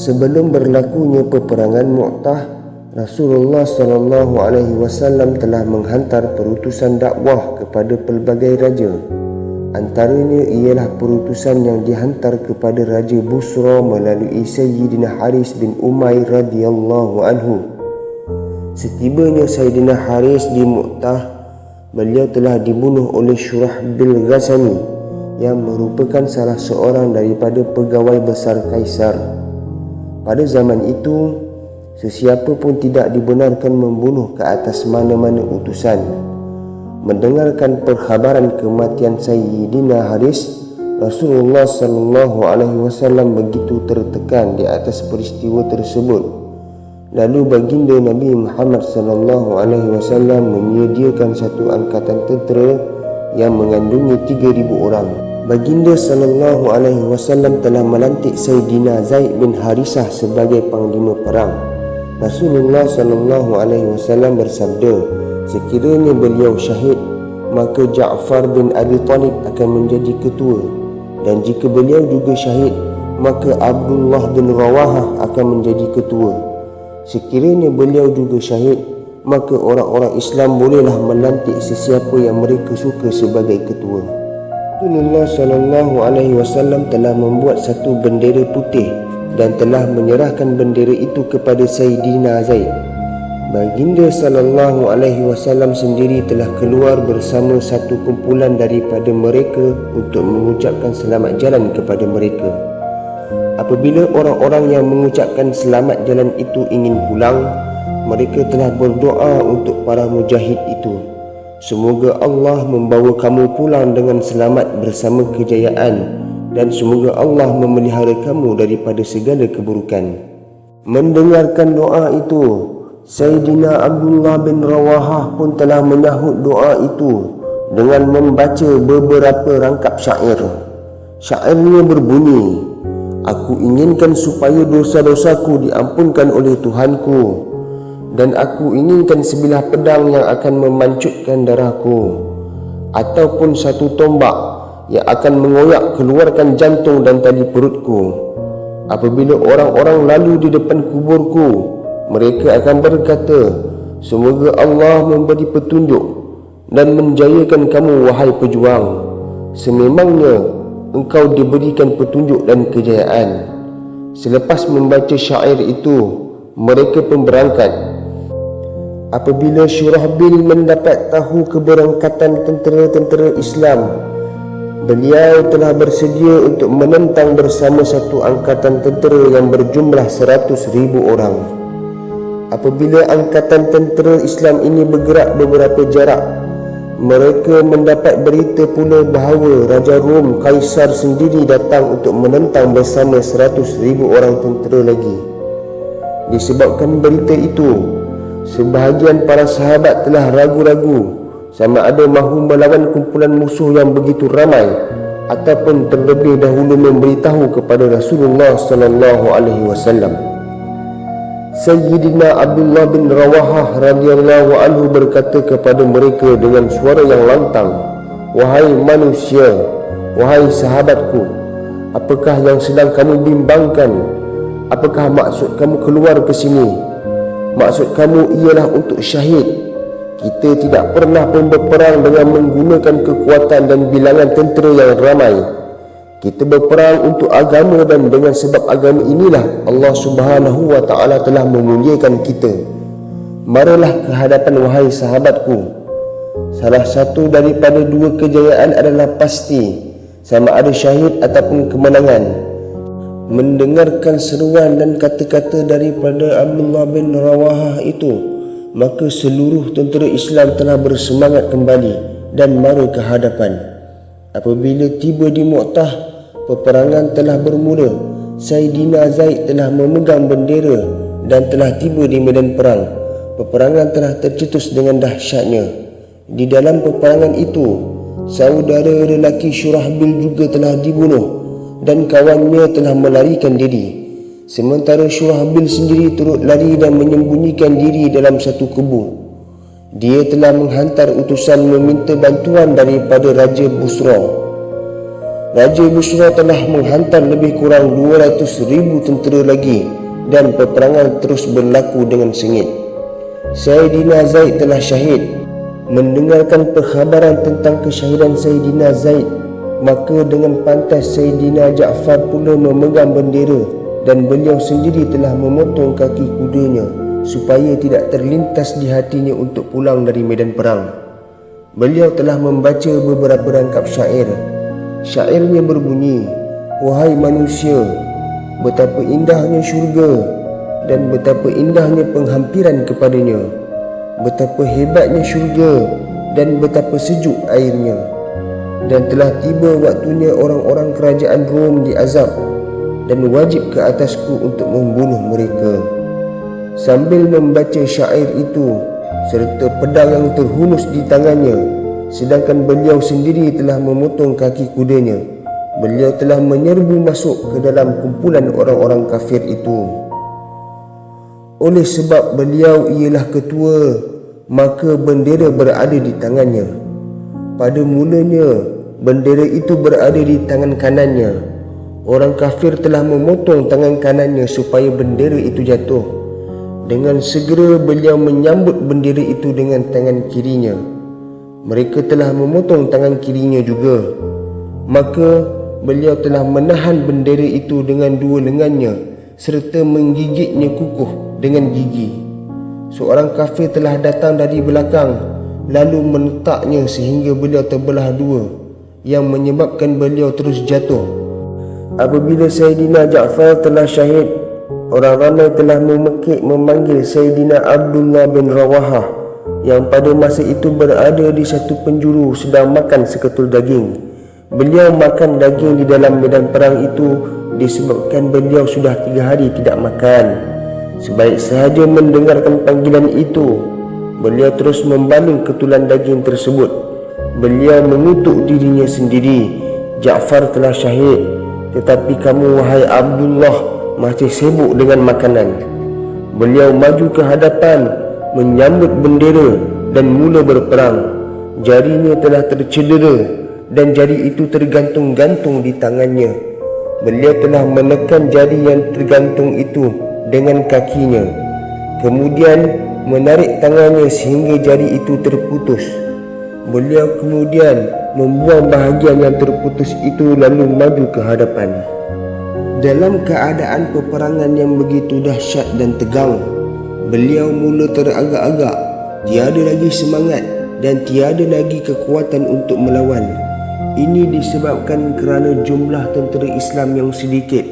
Sebelum berlakunya peperangan Mu'tah, Rasulullah SAW telah menghantar perutusan dakwah kepada pelbagai raja. Antaranya ialah perutusan yang dihantar kepada Raja Busra melalui Sayyidina Haris bin Umair radhiyallahu anhu. Setibanya Sayyidina Haris di Mu'tah, beliau telah dibunuh oleh Syurahbil Ghazani yang merupakan salah seorang daripada pegawai besar Kaisar. Pada zaman itu, sesiapa pun tidak dibenarkan membunuh ke atas mana-mana utusan. Mendengarkan perkhabaran kematian Sayyidina Haris, Rasulullah SAW begitu tertekan di atas peristiwa tersebut. Lalu baginda Nabi Muhammad SAW menyediakan satu angkatan tentera yang mengandungi 3,000 orang. Baginda SAW telah melantik Sayyidina Zaid bin Harisah sebagai panglima perang. Rasulullah SAW bersabda, sekiranya beliau syahid, maka Ja'far bin Abi Talib akan menjadi ketua, dan jika beliau juga syahid, maka Abdullah bin Rawahah akan menjadi ketua. Sekiranya beliau juga syahid, maka orang-orang Islam bolehlah melantik sesiapa yang mereka suka sebagai ketua. Rasulullah SAW telah membuat satu bendera putih dan telah menyerahkan bendera itu kepada Sayyidina Zaid. Baginda SAW sendiri telah keluar bersama satu kumpulan daripada mereka untuk mengucapkan selamat jalan kepada mereka. Apabila orang-orang yang mengucapkan selamat jalan itu ingin pulang, mereka telah berdoa untuk para mujahid itu. Semoga Allah membawa kamu pulang dengan selamat bersama kejayaan, dan semoga Allah memelihara kamu daripada segala keburukan. Mendengarkan doa itu, Sayyidina Abdullah bin Rawahah pun telah menyahut doa itu dengan membaca beberapa rangkap syair. Syairnya berbunyi, "Aku inginkan supaya dosa-dosaku diampunkan oleh Tuhanku, dan aku inginkan sebilah pedang yang akan memancutkan darahku, ataupun satu tombak yang akan mengoyak keluarkan jantung dan tali perutku. Apabila orang-orang lalu di depan kuburku, mereka akan berkata, semoga Allah memberi petunjuk dan menjayakan kamu wahai pejuang. Sememangnya engkau diberikan petunjuk dan kejayaan." Selepas membaca syair itu, mereka pun berangkat. Apabila Syurahbil mendapat tahu keberangkatan tentera-tentera Islam, beliau telah bersedia untuk menentang bersama satu angkatan tentera yang berjumlah 100,000 orang. Apabila angkatan tentera Islam ini bergerak beberapa jarak, mereka mendapat berita pula bahawa Raja Rom Kaisar sendiri datang untuk menentang bersama 100,000 orang tentera lagi. Disebabkan berita itu, sebahagian para sahabat telah ragu-ragu sama ada mahu melawan kumpulan musuh yang begitu ramai ataupun terlebih dahulu memberitahu kepada Rasulullah SAW. Sayyidina Abdullah bin Rawahah radhiyallahu anhu berkata kepada mereka dengan suara yang lantang, "Wahai manusia, wahai sahabatku, apakah yang sedang kamu bimbangkan? Apakah maksud kamu keluar ke sini? Maksud kamu ialah untuk syahid. Kita tidak pernah pun berperang dengan menggunakan kekuatan dan bilangan tentera yang ramai. Kita berperang untuk agama, dan dengan sebab agama inilah Allah Subhanahu wa ta'ala telah memuliakan kita. Marilah ke hadapan wahai sahabatku. Salah satu daripada dua kejayaan adalah pasti, sama ada syahid ataupun kemenangan." Mendengarkan seruan dan kata-kata daripada Abdullah bin Rawahah itu, maka seluruh tentera Islam telah bersemangat kembali dan mara ke hadapan. Apabila tiba di Mu'tah, peperangan telah bermula. Sayyidina Zaid telah memegang bendera dan telah tiba di medan perang. Peperangan telah tercetus dengan dahsyatnya. Di dalam peperangan itu, saudara lelaki Syurahbil juga telah dibunuh dan kawannya telah melarikan diri. Sementara Syurahbil sendiri turut lari dan menyembunyikan diri dalam satu kubu. Dia telah menghantar utusan meminta bantuan daripada Raja Busra. Raja Busra telah menghantar lebih kurang 200,000 tentera lagi dan peperangan terus berlaku dengan sengit. Sayyidina Zaid telah syahid. Mendengarkan perkhabaran tentang kesyahidan Sayyidina Zaid, maka dengan pantas Sayyidina Ja'far pula memegang bendera dan beliau sendiri telah memotong kaki kudanya supaya tidak terlintas di hatinya untuk pulang dari medan perang. Beliau telah membaca beberapa rangkap syair. Syairnya berbunyi, "Wahai manusia, betapa indahnya syurga dan betapa indahnya penghampiran kepadanya. Betapa hebatnya syurga dan betapa sejuk airnya. Dan telah tiba waktunya orang-orang kerajaan Rom diazab dan wajib ke atasku untuk membunuh mereka." Sambil membaca syair itu serta pedang yang terhunus di tangannya, sedangkan beliau sendiri telah memotong kaki kudanya, beliau telah menyerbu masuk ke dalam kumpulan orang-orang kafir itu. Oleh sebab beliau ialah ketua, maka bendera berada di tangannya. Pada mulanya bendera itu berada di tangan kanannya. Orang kafir telah memotong tangan kanannya supaya bendera itu jatuh. Dengan segera beliau menyambut bendera itu dengan tangan kirinya. Mereka telah memotong tangan kirinya juga. Maka beliau telah menahan bendera itu dengan dua lengannya serta menggigitnya kukuh dengan gigi. Seorang kafir telah datang dari belakang lalu menentaknya sehingga beliau terbelah dua, yang menyebabkan beliau terus jatuh. Apabila Sayyidina Ja'far telah syahid, orang ramai telah memekik memanggil Sayyidina Abdullah bin Rawahah yang pada masa itu berada di satu penjuru sedang makan seketul daging. Beliau makan daging di dalam medan perang itu disebabkan beliau sudah 3 hari tidak makan. Sebaik sahaja mendengarkan panggilan itu, beliau terus membaling ketulan daging tersebut. Beliau mengutuk dirinya sendiri, "Ja'far telah syahid, tetapi kamu wahai Abdullah masih sibuk dengan makanan." Beliau maju ke hadapan, menyambut bendera dan mula berperang. Jarinya telah tercedera dan jari itu tergantung-gantung di tangannya. Beliau telah menekan jari yang tergantung itu dengan kakinya, kemudian menarik tangannya sehingga jari itu terputus. Beliau kemudian membuang bahagian yang terputus itu lalu maju ke hadapan. Dalam keadaan peperangan yang begitu dahsyat dan tegang, beliau mula teragak-agak, tiada lagi semangat dan tiada lagi kekuatan untuk melawan. Ini disebabkan kerana jumlah tentera Islam yang sedikit,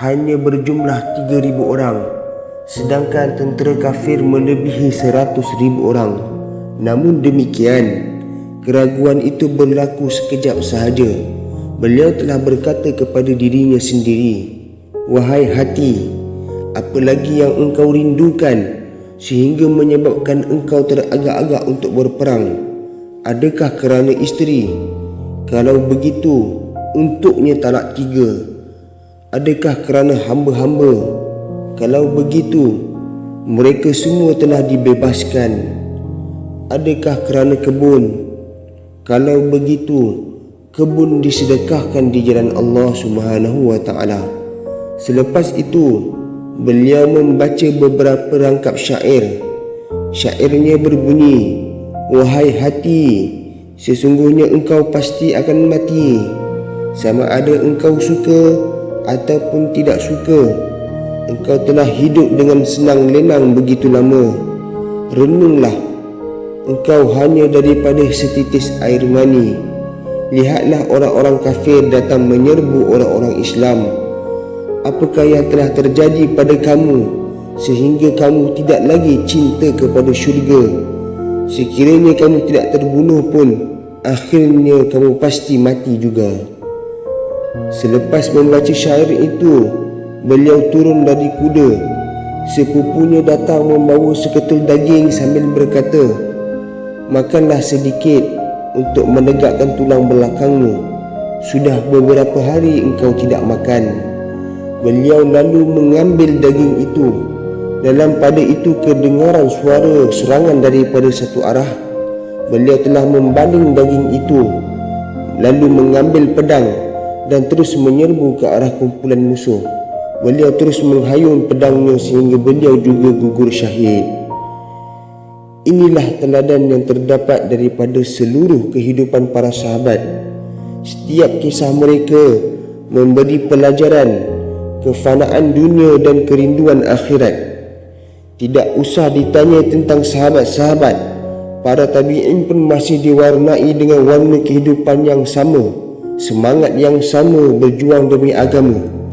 hanya berjumlah 3,000 orang, sedangkan tentera kafir melebihi 100,000 orang. Namun demikian, keraguan itu berlaku sekejap sahaja. Beliau telah berkata kepada dirinya sendiri, "Wahai hati, apa lagi yang engkau rindukan sehingga menyebabkan engkau teragak-agak untuk berperang? Adakah kerana isteri? Kalau begitu, untuknya talak 3. Adakah kerana hamba-hamba? Kalau begitu, mereka semua telah dibebaskan. Adakah kerana kebun? Kalau begitu, kebun disedekahkan di jalan Allah Subhanahu wa taala." Selepas itu, beliau membaca beberapa rangkap syair. Syairnya berbunyi, "Wahai hati, sesungguhnya engkau pasti akan mati. Sama ada engkau suka ataupun tidak suka, engkau telah hidup dengan senang lenang begitu lama. Renunglah, engkau hanya daripada setitis air mani. Lihatlah orang-orang kafir datang menyerbu orang-orang Islam. Apakah yang telah terjadi pada kamu sehingga kamu tidak lagi cinta kepada syurga? Sekiranya kamu tidak terbunuh pun, akhirnya kamu pasti mati juga." Selepas membaca syair itu, beliau turun dari kuda. Sepupunya datang membawa seketul daging sambil berkata, "Makanlah sedikit untuk menegakkan tulang belakangmu. Sudah beberapa hari engkau tidak makan." Beliau lalu mengambil daging itu. Dalam pada itu kedengaran suara serangan daripada satu arah. Beliau telah membaling daging itu, lalu mengambil pedang dan terus menyerbu ke arah kumpulan musuh. Beliau terus menghayun pedangnya sehingga beliau juga gugur syahid. Inilah teladan yang terdapat daripada seluruh kehidupan para sahabat. Setiap kisah mereka memberi pelajaran kefanaan dunia dan kerinduan akhirat. Tidak usah ditanya tentang sahabat-sahabat, para tabi'in pun masih diwarnai dengan warna kehidupan yang sama, semangat yang sama berjuang demi agama.